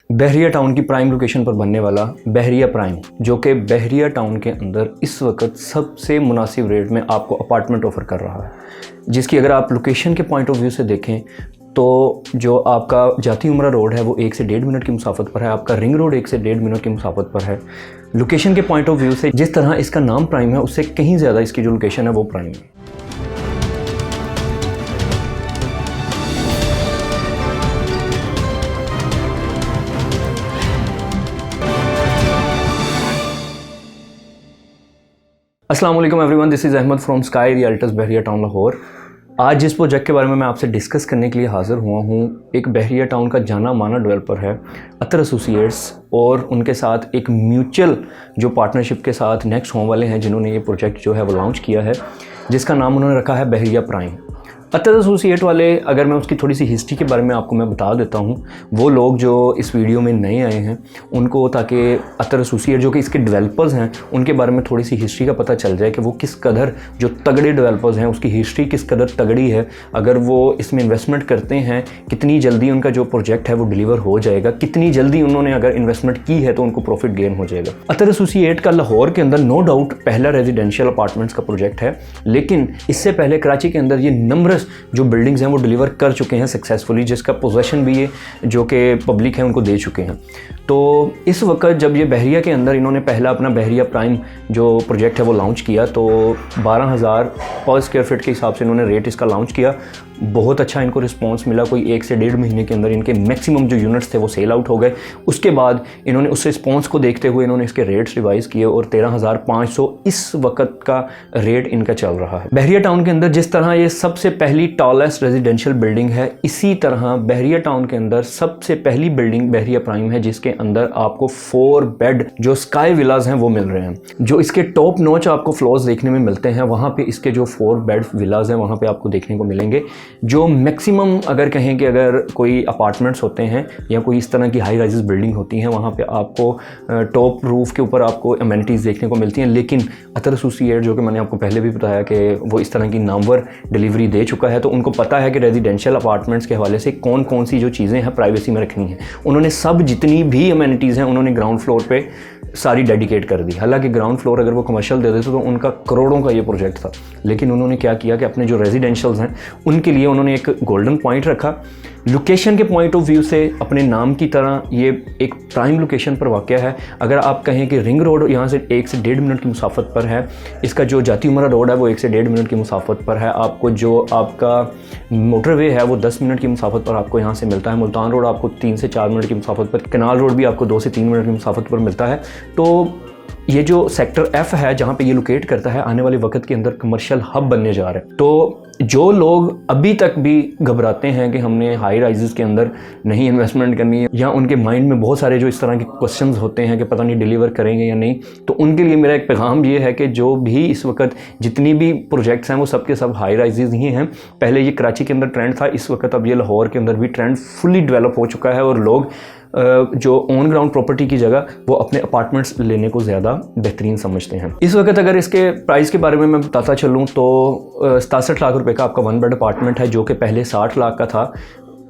बहरिया town की prime location पर बनने वाला बहरिया प्राइम, जो कि बहरिया टाउन के अंदर इस वक्त सबसे मुनासिब रेट में आपको अपार्टमेंट ऑफ़र कर रहा है, जिसकी अगर आप लोकेशन के पॉइंट ऑफ व्यू से देखें तो जो आपका जाती उमरा रोड है वो 1 से 1.5 मिनट की मुसाफत पर है, आपका रिंग रोड 1 से 1.5 मिनट की मुसाफत पर है। लोकेशन के पॉइंट ऑफ व्यू से जिस तरह इसका नाम प्राइम है उससे कहीं ज़्यादा इसकी जो लोकेशन है वो प्राइम है। अस्सलाम वालेकुम everyone, this is Ahmed from Sky Realtors Bahria Town Lahore. आज जिस प्रोजेक्ट के बारे में मैं आपसे डिस्कस करने के लिए हाज़िर हुआ हूँ, एक बहरिया टाउन का जाना माना डेवलपर है अतर एसोसिएट्स, और उनके साथ एक म्यूचुअल जो पार्टनरशिप के साथ नेक्स्ट होम वाले हैं, जिन्होंने ये प्रोजेक्ट जो है वो लॉन्च किया है, जिसका नाम उन्होंने रखा है बहरिया प्राइम। अतर एसोसिएट वाले, अगर मैं उसकी थोड़ी सी हिस्ट्री के बारे में आपको मैं बता देता हूँ, वो लोग जो इस वीडियो में नए आए हैं उनको, ताकि अतर एसोसिएट जो कि इसके डेवलपर्स हैं उनके बारे में थोड़ी सी हिस्ट्री का पता चल जाए कि वो किस कदर जो तगड़े डेवलपर्स हैं, उसकी हिस्ट्री किस कदर तगड़ी है। अगर वो इसमें इन्वेस्टमेंट करते हैं, कितनी जल्दी उनका जो प्रोजेक्ट है वो डिलीवर हो जाएगा, कितनी जल्दी उन्होंने अगर इन्वेस्टमेंट की है तो उनको प्रॉफिट गेन हो जाएगा। अतर एसोसिएट का लाहौर के अंदर नो डाउट पहला रेजिडेंशियल अपार्टमेंट्स का प्रोजेक्ट है, लेकिन इससे पहले कराची के अंदर ये नंबरस जो बिल्डिंग्स हैं वो डिलीवर कर चुके हैं सक्सेसफुली, जिसका पोजेशन भी ये जो कि पब्लिक है उनको दे चुके हैं। तो इस वक्त जब ये बहरिया के अंदर इन्होंने पहला अपना बहरिया प्राइम जो प्रोजेक्ट है वो लॉन्च किया, तो 12,000 पर स्क्वायर फीट के हिसाब से इन्होंने रेट इसका लॉन्च किया। बहुत अच्छा इनको रिस्पांस मिला, कोई 1 से 1.5 महीने के अंदर इनके मैक्सिमम जो यूनिट्स थे वो सेल आउट हो गए। उसके बाद इन्होंने उस रिस्पांस को देखते हुए इन्होंने इसके रेट्स रिवाइज़ किए और 13,500 इस वक्त का रेट इनका चल रहा है। बहरिया टाउन के अंदर जिस तरह ये सबसे पहली टॉलेस्ट रेजिडेंशियल बिल्डिंग है, इसी तरह बहरिया टाउन के अंदर सबसे पहली बिल्डिंग बहरिया प्राइम है, जिसके अंदर आपको 4 बेड जो स्काई विलाज हैं वो मिल रहे हैं। जो इसके टॉप नॉच आपको फ्लोर्स देखने में मिलते हैं, वहाँ पे इसके जो 4 बेड विलाज हैं वहाँ पे आपको देखने को मिलेंगे। जो मैक्सिमम अगर कहें कि अगर कोई अपार्टमेंट्स होते हैं या कोई इस तरह की हाई राइजेस बिल्डिंग होती हैं, वहाँ पे आपको टॉप रूफ के ऊपर आपको एमेनिटीज़ देखने को मिलती हैं, लेकिन अतर एसोसिएट जो कि मैंने आपको पहले भी बताया कि वो इस तरह की नामवर डिलीवरी दे चुका है, तो उनको पता है कि रेजिडेंशियल अपार्टमेंट्स के हवाले से कौन कौन सी जो चीज़ें हैं प्राइवेसी में रखनी है। उन्होंने सब जितनी भी एमेनिटीज़ हैं उन्होंने ग्राउंड फ्लोर पे सारी डेडिकेट कर दी। हालांकि ग्राउंड फ्लोर अगर वो कमर्शियल दे देते तो उनका करोड़ों का ये प्रोजेक्ट था, लेकिन उन्होंने क्या किया कि अपने जो रेजिडेंशियल्स हैं उनके लिए उन्होंने एक गोल्डन पॉइंट रखा। लोकेशन के पॉइंट ऑफ व्यू से अपने नाम की तरह ये एक प्राइम लोकेशन पर वाक़या है। अगर आप कहें कि रिंग रोड यहाँ से 1 से 1.5 मिनट की मुसाफत पर है, इसका जो जाती उमरा रोड है वो 1 से 1.5 मिनट की मुसाफत पर है, आपको जो आपका मोटरवे है वो 10 मिनट की मुसाफत पर आपको यहाँ से मिलता है, मुल्तान रोड आपको 3 से 4 मिनट की मुसाफत पर, कनाल रोड भी आपको 2 से 3 मिनट की मुसाफत पर मिलता है। तो ये जो सेक्टर F है जहाँ पे ये लोकेट करता है, आने वाले वक्त के अंदर कमर्शियल हब बनने जा रहा है। तो जो लोग अभी तक भी घबराते हैं कि हमने हाई राइजेस के अंदर नहीं इन्वेस्टमेंट करनी है, या उनके माइंड में बहुत सारे जो इस तरह के क्वेश्चंस होते हैं कि पता नहीं डिलीवर करेंगे या नहीं, तो उनके लिए मेरा एक पैगाम ये है कि जो भी इस वक्त जितनी भी प्रोजेक्ट्स हैं वो सब के सब हाई राइजेस ही हैं। पहले ये कराची के अंदर ट्रेंड था, इस वक्त अब ये लाहौर के अंदर भी ट्रेंड फुली डेवलप हो चुका है, और लोग जो ऑन ग्राउंड प्रॉपर्टी की जगह वो अपने अपार्टमेंट्स लेने को ज़्यादा बेहतरीन समझते हैं। इस वक्त अगर इसके प्राइस के बारे में मैं बताता चलूँ तो 67 लाख रुपए का आपका 1 बेड अपार्टमेंट है, जो कि पहले 60 लाख का था।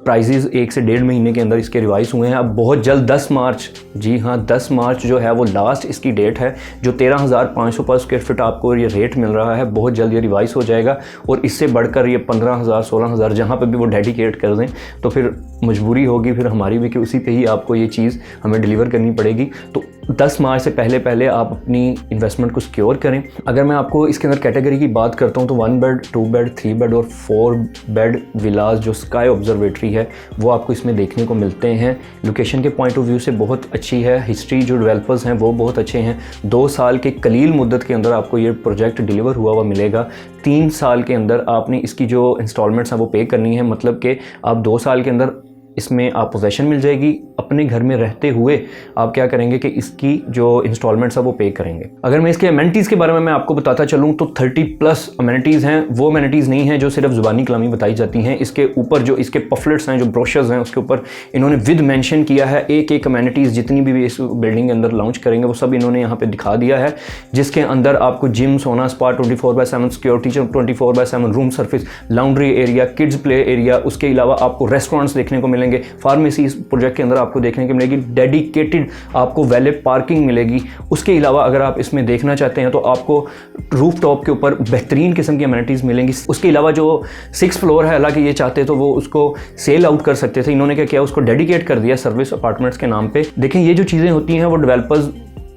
प्राइजेज़ 1 से 1.5 महीने के अंदर इसके रिवाइज़ हुए हैं। अब बहुत जल्द 10 मार्च, जी हाँ 10 मार्च जो है वो लास्ट इसकी डेट है, जो 13,500 पर स्क्वायर फीट आपको ये रेट मिल रहा है, बहुत जल्द ये रिवाइज़ हो जाएगा, और इससे बढ़कर ये 15,000 16,000 जहाँ पर भी वो डेडिकेट कर दें, तो फिर मजबूरी होगी फिर हमारी भी कि उसी पे ही आपको ये चीज़ हमें डिलीवर करनी पड़ेगी। तो 10 मार्च से पहले पहले आप अपनी इन्वेस्टमेंट को सिक्योर करें। अगर मैं आपको इसके अंदर कैटेगरी की बात करता हूँ तो 1 बेड, 2 बेड, 3 बेड और 4 बेड विलाज जो स्काई ऑब्जर्वेटरी है वो आपको इसमें देखने को मिलते हैं। लोकेशन के पॉइंट ऑफ व्यू से बहुत अच्छी है, हिस्ट्री जो डेवलपर्स हैं वो बहुत अच्छे हैं। 2 साल के कलील मुद्दत के अंदर आपको ये प्रोजेक्ट डिलीवर हुआ हुआ मिलेगा। 3 साल के अंदर आपने इसकी जो इंस्टॉलमेंट्स हैं वो पे करनी है, मतलब कि आप 2 साल के अंदर इसमें आप पोजेशन मिल जाएगी। अपने घर में रहते हुए आप क्या करेंगे कि इसकी जो इंस्टॉलमेंट्स है वो पे करेंगे। अगर मैं इसके अमेनिटीज़ के बारे में मैं आपको बताता चलूँ तो 30+ अमेनिटीज़ हैं। वो अमेनिटीज़ नहीं हैं जो सिर्फ ज़ुबानी कलामी बताई जाती हैं। इसके ऊपर जो इसके पफलेट्स हैं, जो ब्रोशर्स हैं, उसके ऊपर इन्होंने विद मेंशन किया है एक एक अमेनिटीज़ जितनी भी इस बिल्डिंग के अंदर लॉन्च करेंगे वो सब इन्होंने यहाँ पर दिखा दिया है, जिसके अंदर आपको जिम, सोना, spa, 24/7 security, 24/7 room service, laundry area, kids play area, उसके अलावा आपको रेस्टोरेंट्स देखने को मिलेंगे, मिलेंगे। फार्मेसी इस प्रोजेक्ट के अंदर आपको देखने को मिलेगी, डेडिकेटेड आपको वैले पार्किंग मिलेगी। उसके अलावा अगर आप इसमें देखना चाहते हैं तो आपको रूफ टॉप के ऊपर बेहतरीन किस्म की अमेनिटीज़ मिलेंगी। उसके अलावा जो 6th फ्लोर है, हालांकि ये चाहते तो वो उसको सेल आउट कर सकते थे, इन्होंने क्या किया, उसको डेडिकेट कर दिया सर्विस अपार्टमेंट्स के नाम पे। देखें ये जो चीज़ें होती हैं वो डेवलपर्स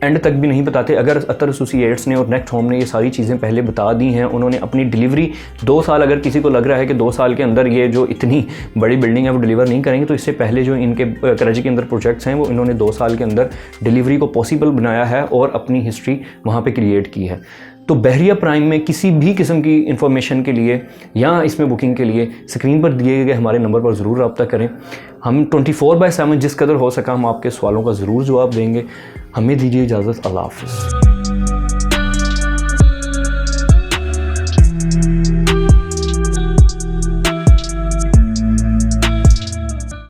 एंड तक भी नहीं बताते। अगर अतर एसोसिएट्स ने और नेक्स्ट होम ने ये सारी चीज़ें पहले बता दी हैं, उन्होंने अपनी डिलीवरी 2 साल, अगर किसी को लग रहा है कि 2 साल के अंदर ये जो इतनी बड़ी बिल्डिंग है वो डिलीवर नहीं करेंगे, तो इससे पहले जो इनके कराची के अंदर प्रोजेक्ट्स हैं वो इन्होंने 2 साल के अंदर डिलीवरी को पॉसिबल बनाया है और अपनी हिस्ट्री वहाँ पर क्रिएट की है। तो बहरिया प्राइम में किसी भी किस्म की इंफॉर्मेशन के लिए या इसमें बुकिंग के लिए स्क्रीन पर दिए गए हमारे नंबर पर ज़रूर रब्ता करें। हम 24/7 जिस कदर हो सका हम आपके सवालों का ज़रूर जवाब देंगे। हमें दीजिए इजाज़त। अल्लाह हाफ़िज़।